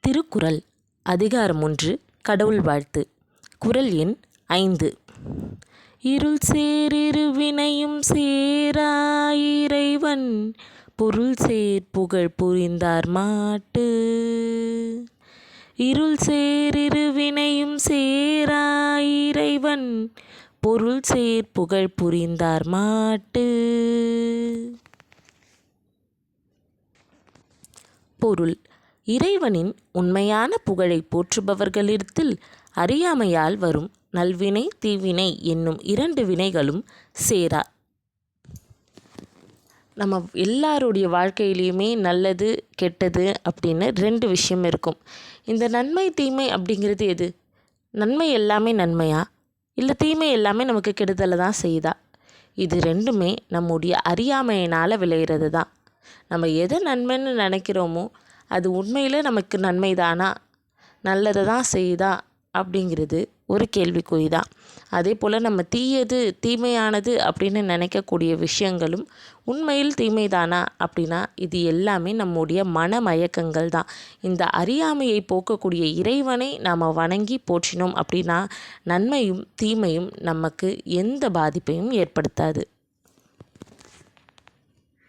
திருக்குறள் அதிகாரம் 1 கடவுள் வாழ்த்து. குறள் எண் 5. இருள் சேரிரு வினையும் சேரா இறைவன் பொருள் சேர் புகழ் புரிந்தார் மாட்டு. இருள் சேரிரு வினையும் சேரா இறைவன் பொருள் சேர் புகழ் புரிந்தார் மாட்டு. பொருள்: இறைவனின் உண்மையான புகழை போற்றுபவர்களிடத்தில் அறியாமையால் வரும் நல்வினை தீவினை என்னும் 2 வினைகளும் சேரா. நம்ம எல்லாருடைய வாழ்க்கையிலையுமே நல்லது கெட்டது அப்படின்னு 2 விஷயம் இருக்கும். இந்த நன்மை தீமை அப்படிங்கிறது எது? நன்மை எல்லாமே நன்மையா, இல்லை தீமை எல்லாமே நமக்கு கெடுதலை தான் செய்யுதா? இது 2மே நம்முடைய அறியாமையினால் விளையிறது தான். நம்ம எதை நன்மைன்னு நினைக்கிறோமோ அது உண்மையில் நமக்கு நன்மை தானா, நல்லதை தான் செய்யுதா அப்படிங்கிறது ஒரு கேள்விக்குறி தான். அதே போல் நம்ம தீயது தீமையானது அப்படின்னு நினைக்கக்கூடிய விஷயங்களும் உண்மையில் தீமை தானா அப்படின்னா இது எல்லாமே நம்முடைய மனமயக்கங்கள் தான். இந்த அறியாமையை போக்கக்கூடிய இறைவனை நாம் வணங்கி போற்றினோம் அப்படின்னா நன்மையும் தீமையும் நமக்கு எந்த பாதிப்பையும் ஏற்படுத்தாது.